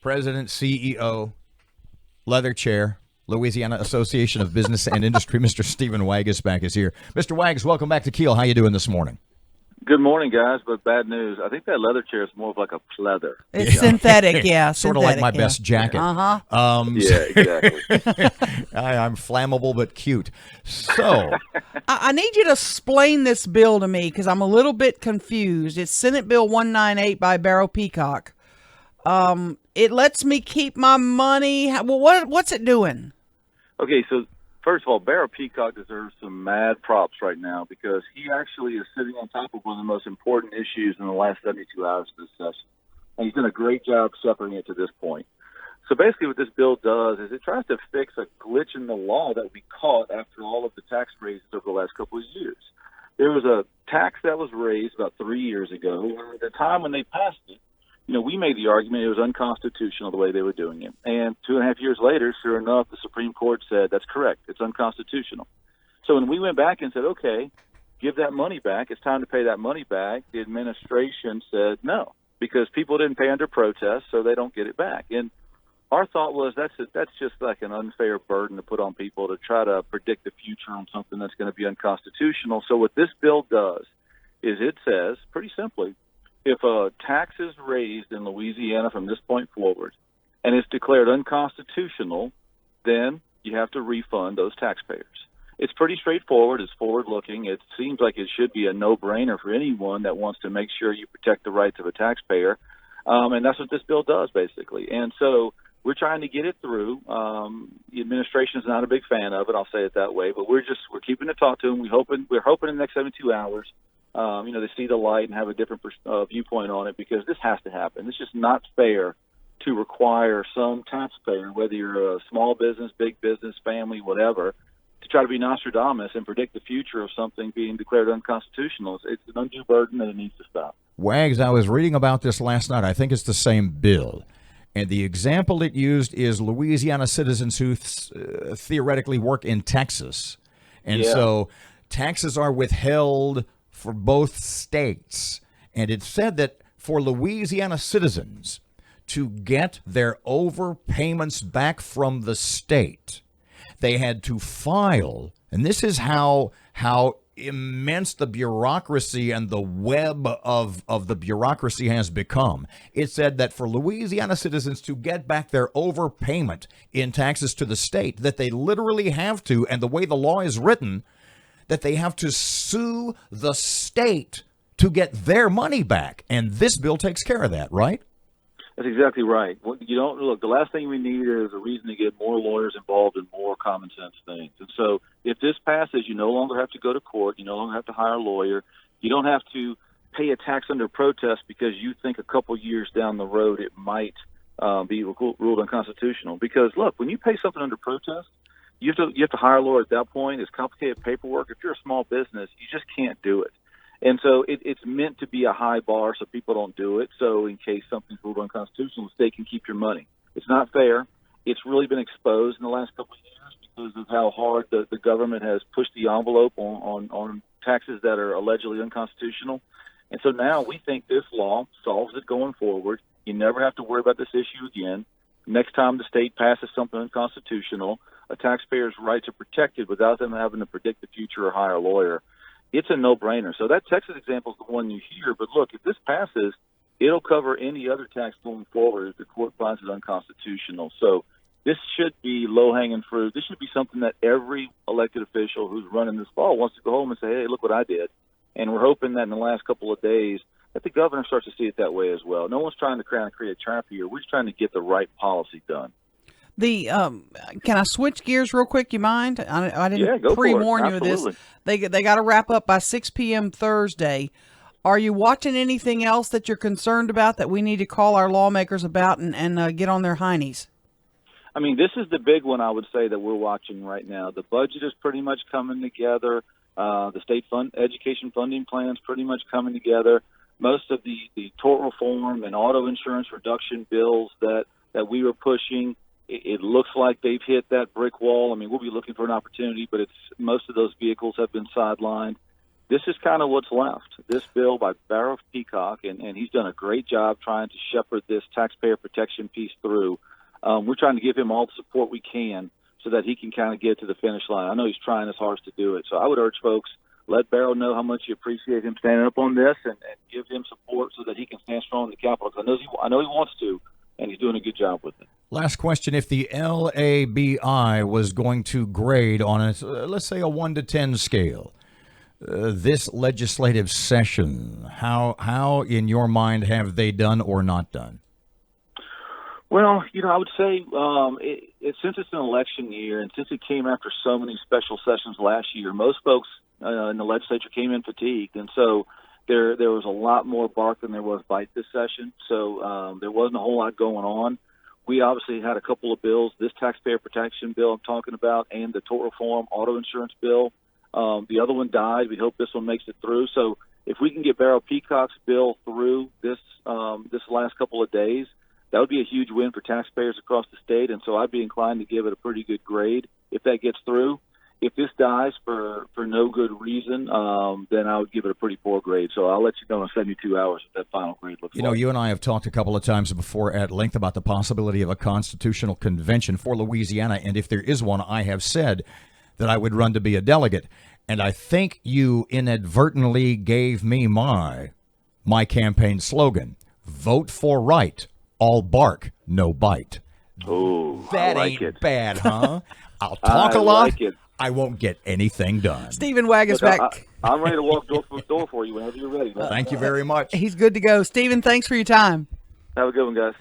President, CEO, leather chair, Louisiana Association of Business and Industry, Mr. Stephen Waguespack is here. Mr. Wags, welcome back to Keel. How you doing this morning? Good morning, guys, but bad news. I think that leather chair is more of like a pleather. It's synthetic, yeah. Sort of like my best jacket. Uh-huh. Yeah, exactly. I'm flammable but cute. So, I need you to explain this bill to me because I'm a little bit confused. It's Senate Bill 198 by Barrow Peacock. It lets me keep my money. Well, what's it doing? Okay, so first of all, Barrow Peacock deserves some mad props right now because he actually is sitting on top of one of the most important issues in the last 72 hours of this session. And he's done a great job separating it to this point. So basically what this bill does is it tries to fix a glitch in the law that we caught after all of the tax raises over the last couple of years. There was a tax that was raised about 3 years ago, and at the time when they passed it, we made the argument it was unconstitutional the way they were doing it. And 2.5 years later, sure enough, the Supreme Court said, that's correct, it's unconstitutional. So when we went back and said, okay, give that money back, it's time to pay that money back, the administration said no, because people didn't pay under protest, so they don't get it back. And our thought was that's just like an unfair burden to put on people to try to predict the future on something that's going to be unconstitutional. So what this bill does is it says, pretty simply, if a tax is raised in Louisiana from this point forward and it's declared unconstitutional, then you have to refund those taxpayers. It's pretty straightforward. It's forward-looking. It seems like it should be a no-brainer for anyone that wants to make sure you protect the rights of a taxpayer, and that's what this bill does, basically. And so we're trying to get it through. The administration is not a big fan of it, I'll say it that way, but we're keeping to talk to them. We're hoping in the next 72 hours they see the light and have a different viewpoint on it, because this has to happen. It's just not fair to require some taxpayer, whether you're a small business, big business, family, whatever, to try to be Nostradamus and predict the future of something being declared unconstitutional. It's an undue burden and it needs to stop. Wags, I was reading about this last night. I think it's the same bill. And the example it used is Louisiana citizens who theoretically work in Texas. And so taxes are withheld for both states. And it said that for Louisiana citizens to get their overpayments back from the state, they had to file, and this is how immense the bureaucracy and the web of the bureaucracy has become. It said that for Louisiana citizens to get back their overpayment in taxes to the state, that they literally have to, and the way the law is written, that they have to sue the state to get their money back. And this bill takes care of that, right? That's exactly right. The last thing we need is a reason to get more lawyers involved in more common sense things. And so if this passes, you no longer have to go to court. You no longer have to hire a lawyer. You don't have to pay a tax under protest because you think a couple years down the road it might be ruled unconstitutional. Because, look, when you pay something under protest, you have to hire a lawyer at that point. It's complicated paperwork. If you're a small business, you just can't do it. And so it's meant to be a high bar so people don't do it. So in case something's ruled unconstitutional, the state can keep your money. It's not fair. It's really been exposed in the last couple of years because of how hard the government has pushed the envelope on taxes that are allegedly unconstitutional. And so now we think this law solves it going forward. You never have to worry about this issue again. Next time the state passes something unconstitutional, a taxpayer's rights are protected without them having to predict the future or hire a lawyer. It's a no-brainer. So that Texas example is the one you hear. But look, if this passes, it'll cover any other tax going forward if the court finds it unconstitutional. So this should be low-hanging fruit. This should be something that every elected official who's running this law wants to go home and say, hey, look what I did. And we're hoping that in the last couple of days that the governor starts to see it that way as well. No one's trying to create a trap here. We're just trying to get the right policy done. Can I switch gears real quick? You mind? I didn't go pre-warn you of this. They got to wrap up by 6 p.m. Thursday. Are you watching anything else that you're concerned about that we need to call our lawmakers about and get on their heinies? I mean, this is the big one I would say that we're watching right now. The budget is pretty much coming together. The state education funding plan is pretty much coming together. Most of the tort reform and auto insurance reduction bills that we were pushing, it looks like they've hit that brick wall. I mean, we'll be looking for an opportunity, but most of those vehicles have been sidelined. this is kind of what's left. This bill by Barrow Peacock, and he's done a great job trying to shepherd this taxpayer protection piece through. We're trying to give him all the support we can so that he can kind of get to the finish line. I know he's trying his hardest to do it. So I would urge folks, let Barrow know how much you appreciate him standing up on this and give him support so that he can stand strong in the Capitol. Because I know he wants to, and he's doing a good job with it. Last question. If the LABI was going to grade on a, let's say, a 1 to 10 scale, this legislative session, how in your mind have they done or not done? Well, I would say since it's an election year and since it came after so many special sessions last year, most folks in the legislature came in fatigued, and so there was a lot more bark than there was bite this session. So there wasn't a whole lot going on. We obviously had a couple of bills, this taxpayer protection bill I'm talking about, and the tort reform auto insurance bill. The other one died. We hope this one makes it through. So if we can get Barrow Peacock's bill through this last couple of days, that would be a huge win for taxpayers across the state. And so I'd be inclined to give it a pretty good grade if that gets through. If this dies for no good reason, then I would give it a pretty poor grade. So I'll let you know in 72 hours what that final grade looks like. You and I have talked a couple of times before at length about the possibility of a constitutional convention for Louisiana. And if there is one, I have said that I would run to be a delegate. And I think you inadvertently gave me my campaign slogan: vote for right, all bark, no bite. Oh, that like ain't it. Bad, huh? I'll talk a lot. Like it. I won't get anything done. Stephen Waguespack. I'm ready to walk door for door for you whenever you're ready. Thank you very much. He's good to go. Stephen, thanks for your time. Have a good one, guys.